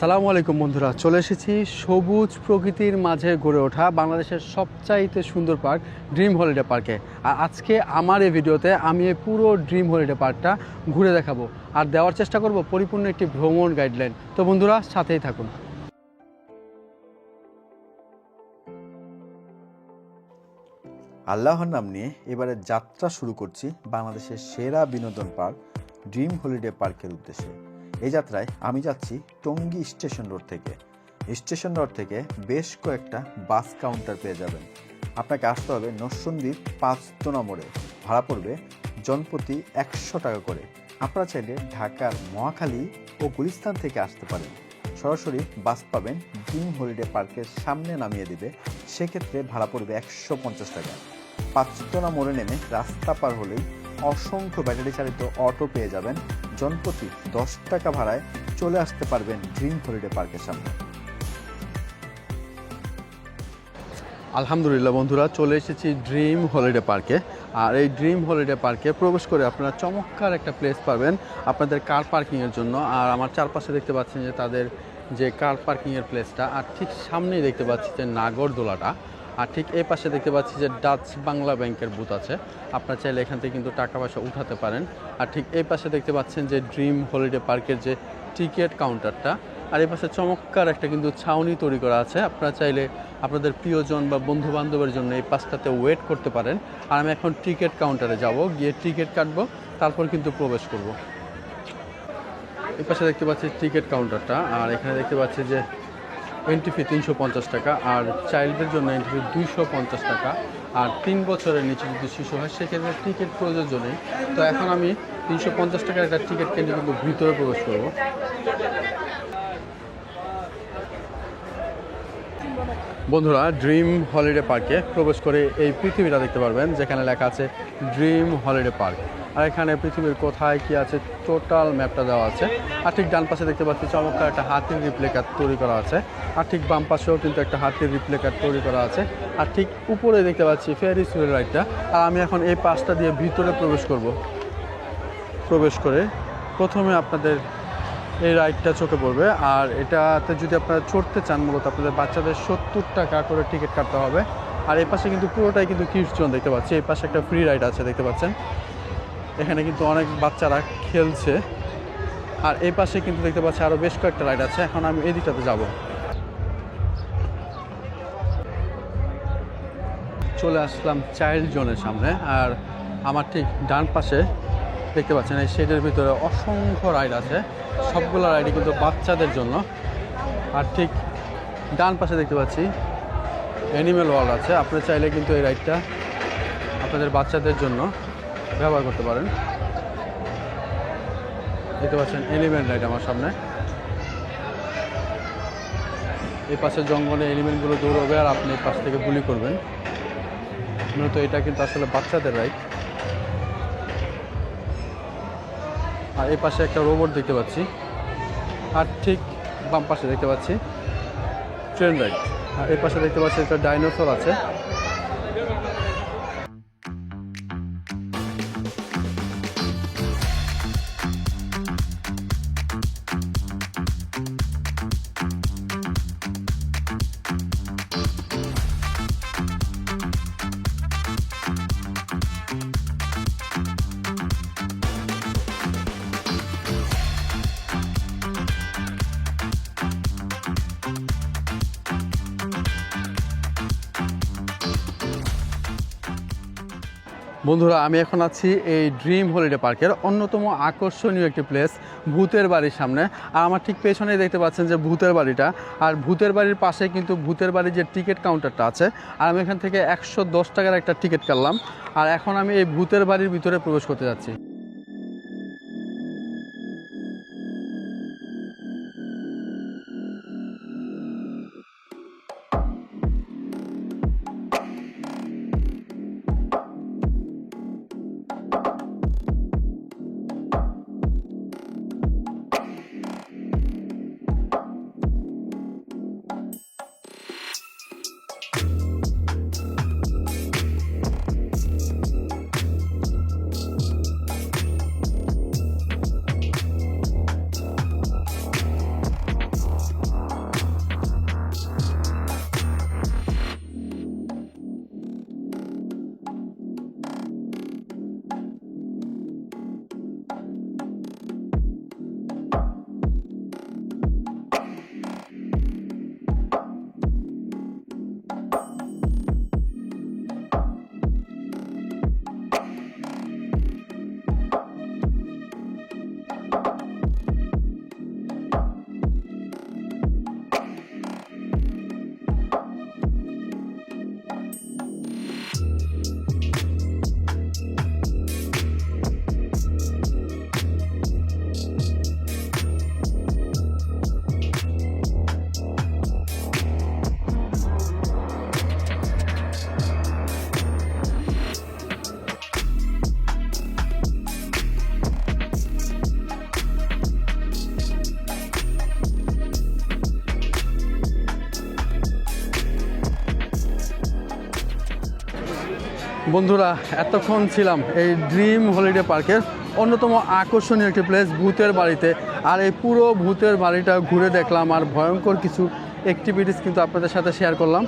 আসসালামু আলাইকুম বন্ধুরা, চলে এসেছি সবুজ প্রকৃতির মাঝে গড়ে ওঠা বাংলাদেশের সবচাইতে সুন্দর পার্ক ড্রিম হলিডে পার্কে। আর আজকে আমার এই ভিডিওতে আমি এই পুরো ড্রিম হলিডে পার্কটা ঘুরে দেখাবো আর দেওয়ার চেষ্টা করব পরিপূর্ণ একটি ভ্রমণ গাইডলাইন। তো বন্ধুরা, সাথেই থাকুন। আল্লাহর নাম নিয়ে এবারে যাত্রা শুরু করছি বাংলাদেশের সেরা বিনোদন পার্ক ড্রিম হলিডে পার্কের উদ্দেশ্যে। এই যাত্রায় আমি যাচ্ছি টঙ্গী স্টেশন রোড থেকে। স্টেশন রোড থেকে বেশ কয়েকটা বাস কাউন্টার পেয়ে যাবেন। আপনাকে আসতে হবে নরসিংদীর 5 মোড়ে। ভাড়া পড়বে জনপ্রতি 100 টাকা করে। আপনারা চাইলে ঢাকার মহাখালী ও গুলিস্তান থেকে আসতে পারেন। সরাসরি বাস পাবেন ড্রিম হলিডে পার্কের সামনে নামিয়ে দেবে, সেক্ষেত্রে ভাড়া পড়বে 150 টাকা। 5 মোড়ে নেমে রাস্তা পার হলেই অসংখ্য ব্যাটারি চালিত অটো পেয়ে যাবেন। জনপ্রতি 10 টাকা ভাড়ায় চলে আসতে পারবেন ড্রিম হলিডে পার্কের সামনে। আলহামদুলিল্লাহ বন্ধুরা, চলে এসেছি ড্রিম হলিডে পার্কে। আর এই ড্রিম হলিডে পার্কে প্রবেশ করে আপনারা চমৎকার একটা প্লেস পাবেন আপনাদের কার পার্কিংয়ের জন্য। আর আমার চারপাশে দেখতে পাচ্ছেন যে তাদের যে কার পার্কিংয়ের প্লেসটা, আর ঠিক সামনেই দেখতে পাচ্ছি যে নাগরদোলাটা, আর ঠিক এই পাশে দেখতে পাচ্ছি যে ডাচ বাংলা ব্যাংকের বুথ আছে। আপনারা চাইলে এখান থেকে কিন্তু টাকা পয়সা উঠাতে পারেন। আর ঠিক এই পাশে দেখতে পাচ্ছেন যে ড্রিম হলিডে পার্কের যে টিকিট কাউন্টারটা, আর এই পাশে চমৎকার একটা কিন্তু ছাউনি তৈরি করা আছে। আপনারা চাইলে আপনাদের প্রিয়জন বা বন্ধু বান্ধবের জন্য এই পাশটাতে ওয়েট করতে পারেন। আর আমি এখন টিকিট কাউন্টারে যাব, গিয়ে টিকিট কাটবো, তারপর কিন্তু প্রবেশ করব। এই পাশে দেখতে পাচ্ছি টিকিট কাউন্টারটা, আর এখানে দেখতে পাচ্ছি যে এন্ট্রি ফি 350 টাকা, আর চাইল্ডদের জন্য এন্ট্রি ফি 250 টাকা। আর 3 বছরের নিচে যদি শিশু হয় সেক্ষেত্রে টিকিট প্রযোজ্য নেই। তো এখন আমি 350 টাকার একটা টিকিট কিনে কিন্তু ভিতরে প্রবেশ করব। বন্ধুরা, ড্রিম হলিডে পার্কে প্রবেশ করে এই পৃথিবীটা দেখতে পারবেন, যেখানে লেখা আছে ড্রিম হলিডে পার্ক। আর এখানে পৃথিবীর কোথায় কি আছে টোটাল ম্যাপটা দেওয়া আছে। আর ঠিক ডান পাশে দেখতে পাচ্ছি চমৎকার একটা হাতির রিপ্লিকা তৈরি করা আছে। আর ঠিক বাম পাশেও কিন্তু একটা হাতির রিপ্লিকা তৈরি করা আছে। আর ঠিক উপরে দেখতে পাচ্ছি ফেয়ারিস হুইল রাইডটা। আর আমি এখন এই পাশটা দিয়ে ভিতরে প্রবেশ করব। প্রবেশ করে প্রথমে আপনাদের এই রাইডটা চোখে পড়বে। আর এটাতে যদি আপনারা চড়তে চান, মূলত আপনাদের বাচ্চাদের 70 টাকা করে টিকিট কাটতে হবে। আর এই পাশে কিন্তু পুরোটাই কিন্তু কিডস জোন দেখতে পাচ্ছি। এই পাশে একটা ফ্রি রাইড আছে দেখতে পাচ্ছেন, এখানে কিন্তু অনেক বাচ্চারা খেলছে। আর এই পাশে কিন্তু দেখতে পাচ্ছি আরও বেশ কয়েকটা রাইড আছে। এখন আমি এই দিকটাতে যাব। চলে আসলাম চাইল্ড জোনের সামনে। আর আমার ঠিক ডান পাশে দেখতে পাচ্ছেন এই শেডের ভিতরে অসংখ্য রাইড আছে। সবগুলো রাইডই কিন্তু বাচ্চাদের জন্য। আর ঠিক ডান পাশে দেখতে পাচ্ছি অ্যানিমেল ওয়ার্ল্ড আছে। আপনারা চাইলে কিন্তু এই রাইডটা আপনাদের বাচ্চাদের জন্য ব্যবহার করতে পারেন। দেখতে পাচ্ছেন এলিমেন্ট রাইড আমার সামনে। এই পাশে জঙ্গলে এলিমেন্টগুলো দৌড়বে আর আপনি এই পাশ থেকে গুলি করবেন। মূলত এটা কিন্তু আসলে বাচ্চাদের রাইড। আর এই পাশে একটা রোবট দেখতে পাচ্ছি। আর ঠিক বাম পাশে দেখতে পাচ্ছি ট্রেন রাইড। আর এই পাশে দেখতে পাচ্ছি একটা ডাইনোসর আছে। বন্ধুরা, আমি এখন আছি এই ড্রিম হলিডে পার্কের অন্যতম আকর্ষণীয় একটি প্লেস ভূতের বাড়ির সামনে। আর আমার ঠিক পেছনেই দেখতে পাচ্ছেন যে ভূতের বাড়িটা। আর ভূতের বাড়ির পাশে কিন্তু ভূতের বাড়ির যে টিকিট কাউন্টারটা আছে। আর আমি এখান থেকে 110 টাকার একটা টিকিট কাটলাম। আর এখন আমি এই ভূতের বাড়ির ভিতরে প্রবেশ করতে যাচ্ছি। বন্ধুরা, এতক্ষণ ছিলাম এই ড্রিম হলিডে পার্কের অন্যতম আকর্ষণীয় একটি প্লেস ভূতের বাড়িতে। আর এই পুরো ভূতের বাড়িটা ঘুরে দেখলাম আর ভয়ঙ্কর কিছু অ্যাক্টিভিটিস কিন্তু আপনাদের সাথে শেয়ার করলাম।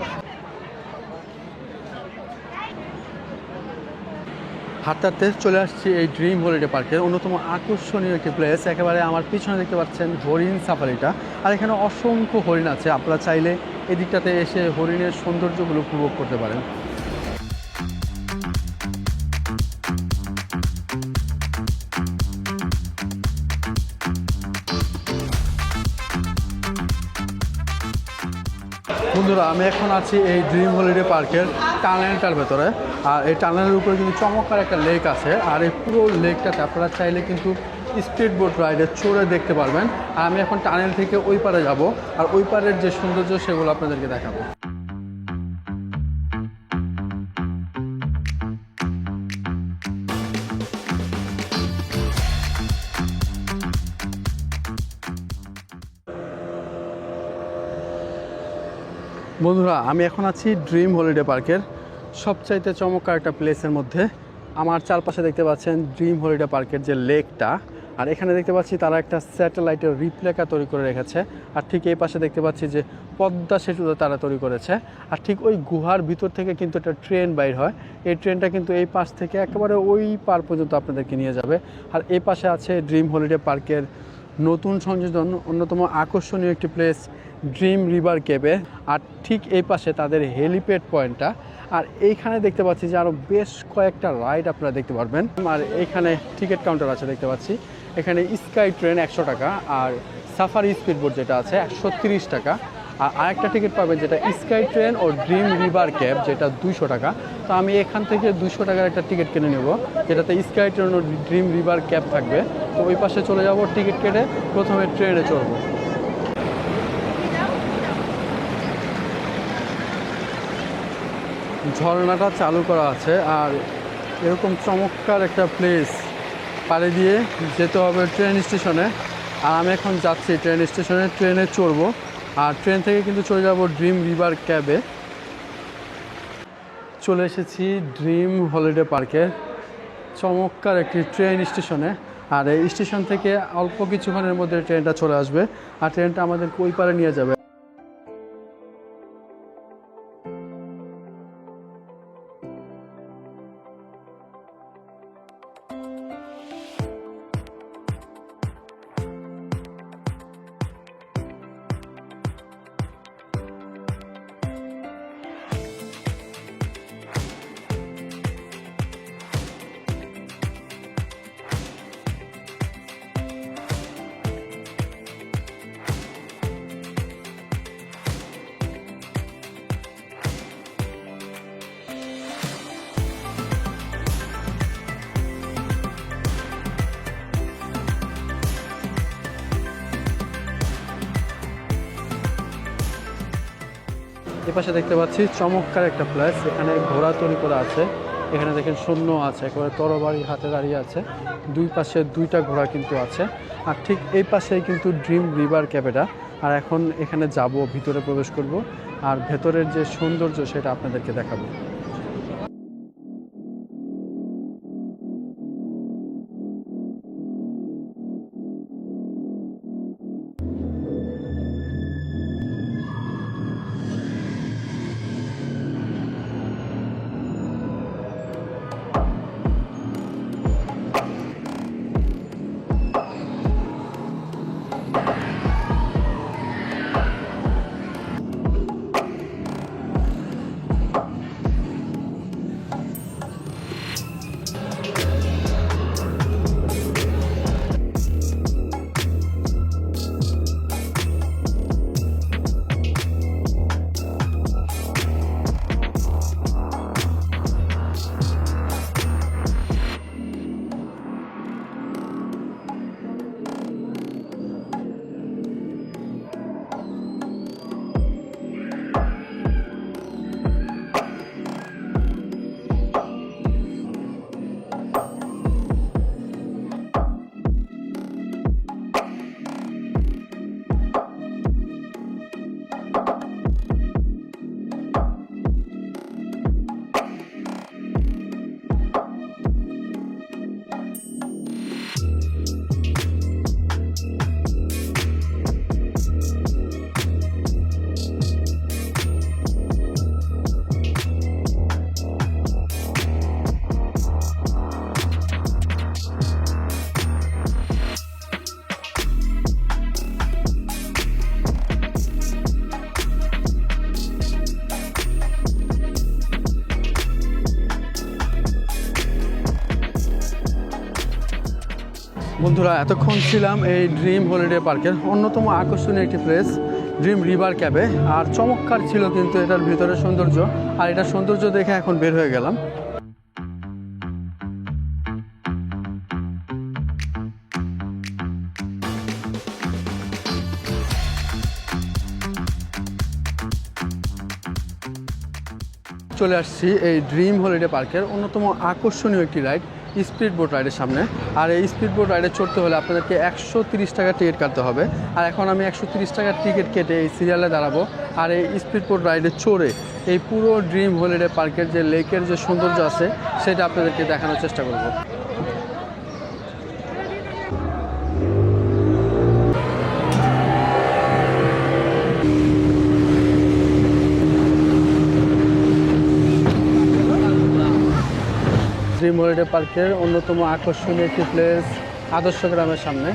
হাঁটতে হাঁটতে চলে আসছি এই ড্রিম হলিডে পার্কের অন্যতম আকর্ষণীয় একটি প্লেস। একেবারে আমার পিছনে দেখতে পাচ্ছেন হরিণ সাফারিটা। আর এখানে অসংখ্য হরিণ আছে, আপনারা চাইলে এই দিকটাতে এসে হরিণের সৌন্দর্যগুলো উপভোগ করতে পারেন। বন্ধুরা, আমি এখন আছি এই ড্রিম হলিডে পার্কের টানেলটার ভেতরে। আর এই টানেলের উপরে কিন্তু চমৎকার একটা লেক আছে। আর এই পুরো লেকটাতে আপনারা চাইলে কিন্তু স্পিড বোট রাইডে চড়ে দেখতে পারবেন। আর আমি এখন টানেল থেকে ওই পারে যাব, আর ওই পারের যে সৌন্দর্য সেগুলো আপনাদেরকে দেখাবো। বন্ধুরা, আমি এখন আছি ড্রিম হলিডে পার্কের সবচাইতে চমৎকার একটা প্লেসের মধ্যে। আমার চারপাশে দেখতে পাচ্ছেন ড্রিম হলিডে পার্কের যে লেকটা, আর এখানে দেখতে পাচ্ছি তারা একটা স্যাটেলাইটের রিপ্লেকা তৈরি করে রেখেছে। আর ঠিক এই পাশে দেখতে পাচ্ছি যে পদ্মা সেতু তারা তৈরি করেছে। আর ঠিক ওই গুহার ভিতর থেকে কিন্তু একটা ট্রেন বাইর হয়। এই ট্রেনটা কিন্তু এই পাশ থেকে একেবারে ওই পার পর্যন্ত আপনাদেরকে নিয়ে যাবে। আর এই পাশে আছে ড্রিম হলিডে পার্কের নতুন সংযোজন অন্যতম আকর্ষণীয় একটি প্লেস ড্রিম রিভার কেবে। আর ঠিক এই পাশে তাদের হেলিপ্যাড পয়েন্টটা। আর এইখানে দেখতে পাচ্ছি যে আরও বেশ কয়েকটা রাইড আপনারা দেখতে পারবেন। আর এইখানে টিকিট কাউন্টার আছে দেখতে পাচ্ছি। এখানে স্কাই ট্রেন 100 টাকা, আর সাফারি স্পিডবোট যেটা আছে 130 টাকা। আর আরেকটা টিকিট পাবেন যেটা স্কাই ট্রেন ও ড্রিম রিভার ক্যাব, যেটা 200 টাকা। তো আমি এখান থেকে 200 টাকার একটা টিকিট কিনে নেব, যেটাতে স্কাই ট্রেন ও ড্রিম রিভার ক্যাব থাকবে। তো ওই পাশে চলে যাব, টিকিট কেটে প্রথমে ট্রেনে চড়বো। ঝর্ণাটা চালু করা আছে। আর এরকম চমৎকার একটা প্লেস পাড়ি দিয়ে যেতে হবে ট্রেন স্টেশনে। আর আমি এখন যাচ্ছি ট্রেন স্টেশনে, ট্রেনে চড়বো। আর ট্রেন থেকে কিন্তু চলে যাব ড্রিম রিভার ক্যাবে। চলে এসেছি ড্রিম হলিডে পার্কের চমৎকার একটি ট্রেন স্টেশনে। আর এই স্টেশন থেকে অল্প কিছুক্ষণের মধ্যে ট্রেনটা চলে আসবে। আর ট্রেনটা আমাদের ওই পারে নিয়ে যাবে। এপাশে দেখতে পাচ্ছি চমৎকার একটা প্লেস। এখানে ঘোড়া তৈরি করা আছে। এখানে দেখেন সৈন্য আছে, একেবারে তরবারি হাতে দাঁড়িয়ে আছে। দুই পাশে দুইটা ঘোড়া কিন্তু আছে। আর ঠিক এই পাশেই কিন্তু ড্রিম রিভার ক্যাফেটা। আর এখন এখানে যাব, ভিতরে প্রবেশ করব, আর ভেতরের যে সৌন্দর্য সেটা আপনাদেরকে দেখাবো। বন্ধুরা, এতক্ষণ ছিলাম এই ড্রিম হলিডে পার্কের অন্যতম আকর্ষণীয় একটি প্লেস ড্রিম রিভার ক্যাবে। আর চমৎকার ছিল কিন্তু এটার ভিতরে সৌন্দর্য, আর এটার সৌন্দর্য দেখে এখন বের হয়ে গেলাম। চলে আসছি এই ড্রিম হলিডে পার্কের অন্যতম আকর্ষণীয় একটি রাইড, স্পিড বোট রাইডের সামনে। আর এই স্পিড বোট রাইডে চড়তে হলে আপনাদেরকে 130 টাকা টিকিট কাটতে হবে। আর এখন আমি 130 টাকার টিকিট কেটে এই সিরিয়ালে দাঁড়াবো আর এই স্পিড বোট রাইডে চড়ে এই পুরো ড্রিম হলিডে পার্কের যে লেকের যে সৌন্দর্য আছে সেটা আপনাদেরকে দেখানোর চেষ্টা করব। ড্রিম হলিডে পার্কের অন্যতম আকর্ষণীয় একটি প্লেস আদর্শ গ্রামের সামনে।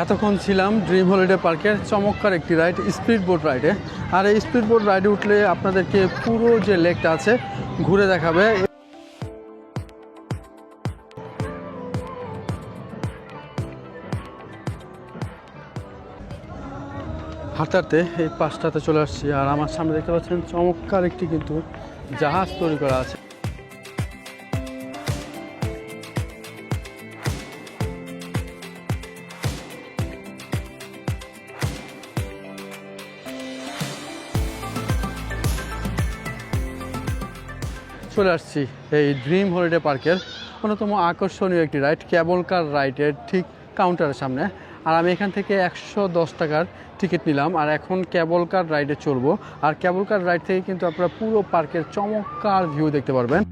এতক্ষণ ছিলাম ড্রিম হলিডে পার্কের চমৎকার একটি রাইড স্পিড বোট রাইডে। আর এই স্পিড বোট রাইডে উঠলে আপনাদেরকে পুরো যে লেকটা আছে ঘুরে দেখাবে। হাঁটতে হাঁটতে এই পাশটাতে চলে আসছি, আর আমার সামনে দেখতে পাচ্ছেন চমৎকার একটি কিন্তু জাহাজ তৈরি করা আছে। চলে আসছি এই ড্রিম হলিডে পার্কের অন্যতম আকর্ষণীয় একটি রাইড কেবল কার রাইডের ঠিক কাউন্টারের সামনে। আর আমি এখান থেকে 110 টাকার টিকিট নিলাম আর এখন কেবল কার রাইডে চড়বো। আর কেবল কার রাইড থেকে কিন্তু আপনারা পুরো পার্কের চমৎকার ভিউ দেখতে পারবেন।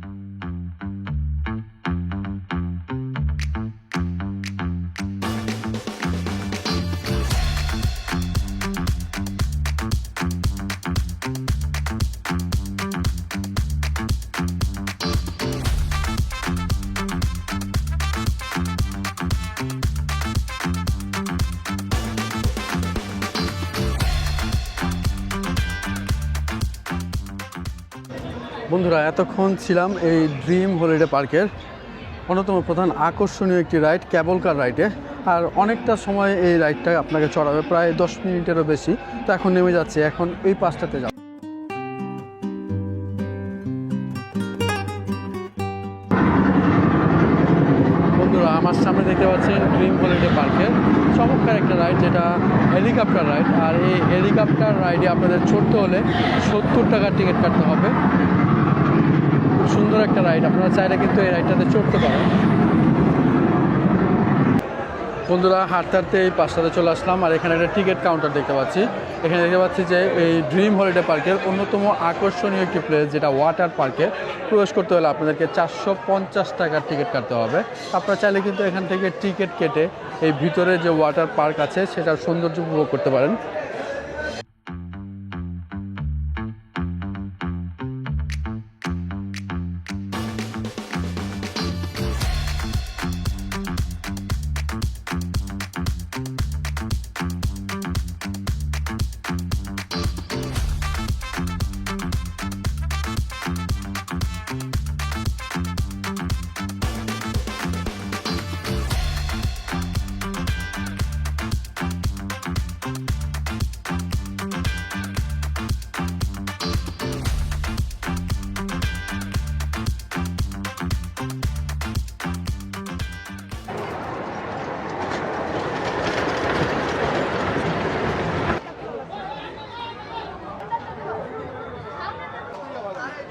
বন্ধুরা, এতক্ষণ ছিলাম এই ড্রিম হলিডে পার্কের অন্যতম প্রধান আকর্ষণীয় একটি রাইড কেবল কার রাইডে। আর অনেকটা সময় এই রাইডটা আপনাকে চড়াবে, প্রায় 10 মিনিটেরও বেশি। তো এখন নেমে যাচ্ছে, এখন এই পাশটাতে যাব। বন্ধুরা, আমার সামনে দেখতে পাচ্ছেন ড্রিম হলিডে পার্কের চমৎকার একটা রাইড, যেটা হেলিকপ্টার রাইড। আর এই হেলিকপ্টার রাইডে আপনাদের চড়তে হলে 70 টাকার টিকিট কাটতে হবে। সুন্দর একটা রাইড, আপনারা চাইলে কিন্তু এই রাইডটাতে চড়তে পারেন। বন্ধুরা, হাঁটতে হাঁটতে এই পাশটাতে চলে আসলাম আর এখানে একটা টিকিট কাউন্টার দেখতে পাচ্ছি। এখানে দেখতে পাচ্ছি যে এই ড্রিম হলিডে পার্কের অন্যতম আকর্ষণীয় একটি প্লেস, যেটা ওয়াটার পার্কে প্রবেশ করতে হলে আপনাদেরকে 450 টাকার টিকিট কাটতে হবে। আপনারা চাইলে কিন্তু এখান থেকে টিকিট কেটে এই ভিতরে যে ওয়াটার পার্ক আছে সেটার সৌন্দর্য উপভোগ করতে পারেন।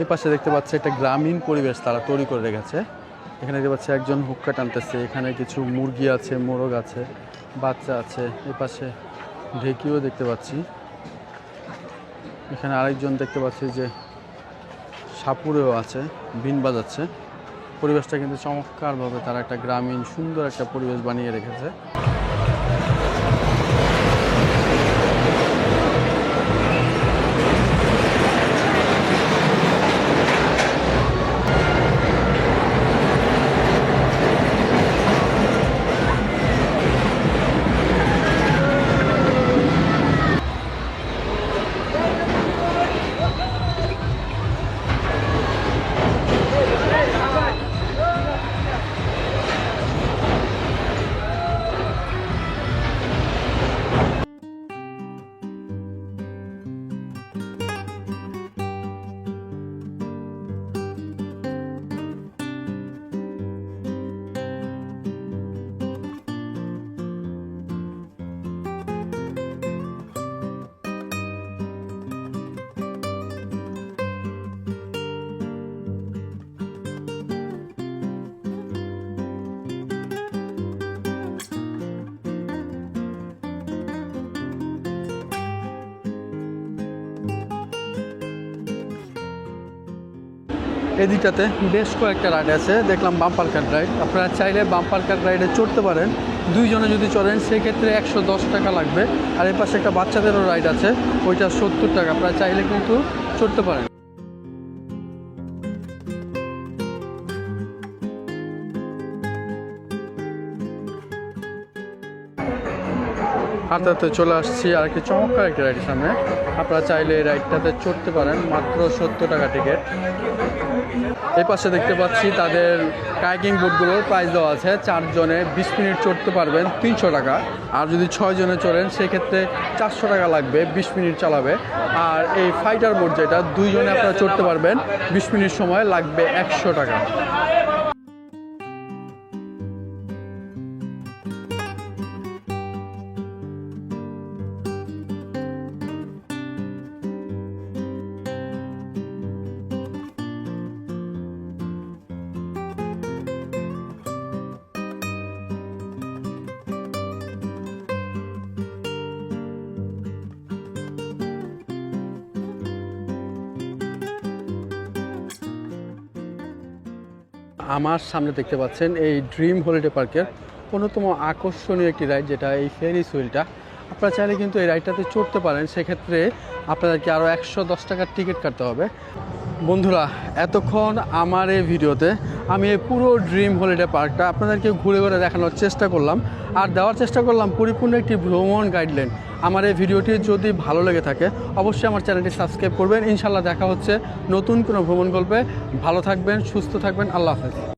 এই পাশে দেখতে পাচ্ছি একটা গ্রামীণ পরিবেশ তারা তৈরি করে রেখেছে। এখানে দেখতে পাচ্ছি একজন হুক্কা টানতেছে, এখানে কিছু মুরগি আছে, মোরগ আছে, বাচ্চা আছে, এই পাশে ঢেকিও দেখতে পাচ্ছি। এখানে আরেকজন দেখতে পাচ্ছি যে সাপুরেও আছে, বিন বাজাচ্ছে। পরিবেশটা কিন্তু চমৎকারভাবে তারা একটা গ্রামীণ সুন্দর একটা পরিবেশ বানিয়ে রেখেছে। এই দিকটাতে বেশ কয়েকটা রাইড আছে, দেখলাম বাম্পার কার রাইড। আপনারা চাইলে বাম্পার কার রাইডে চড়তে পারেন। দুইজনে যদি চড়েন সেক্ষেত্রে 110 টাকা লাগবে। আর এর পাশে একটা বাচ্চাদেরও রাইড আছে, ওইটা 70 টাকা। আপনারা চাইলে কিন্তু চড়তে পারেন। হাতে হাতে চলে আসছি আর কি চমৎকার একটা রাইডের সামনে। আপনারা চাইলে এই রাইডটাতে চড়তে পারেন, মাত্র 70 টাকা টিকিট। এই পাশে দেখতে পাচ্ছি তাদের কায়াকিং বোটগুলোর প্রাইস দেওয়া আছে। 4 জনে 20 মিনিট চড়তে পারবেন 300 টাকা। আর যদি 6 জনে চড়েন সেক্ষেত্রে 400 টাকা লাগবে, 20 মিনিট চালাবে। আর এই ফাইটার বোট যেটা 2 জনে আপনারা চড়তে পারবেন, 20 মিনিট সময় লাগবে 100 টাকা। আমার সামনে দেখতে পাচ্ছেন এই ড্রিম হলিডে পার্কের অন্যতম আকর্ষণীয় একটি রাইড, যেটা এই ফেরিস হুইলটা। আপনারা চাইলে কিন্তু এই রাইডটাতে চড়তে পারেন, সেক্ষেত্রে আপনাদেরকে আরও 110 টাকার টিকিট কাটতে হবে। বন্ধুরা, এতক্ষণ আমার এই ভিডিওতে আমি এই পুরো ড্রিম হলিডে পার্কটা আপনাদেরকে ঘুরে ঘুরে দেখানোর চেষ্টা করলাম আর দেওয়ার চেষ্টা করলাম পরিপূর্ণ একটি ভ্রমণ গাইডলাইন। আমার এই ভিডিওটি যদি ভালো লেগে থাকে অবশ্যই আমার চ্যানেলটি সাবস্ক্রাইব করবেন। ইনশাল্লাহ দেখা হচ্ছে নতুন কোনো ভ্রমণ গল্পে। ভালো থাকবেন, সুস্থ থাকবেন। আল্লাহ হাফেজ।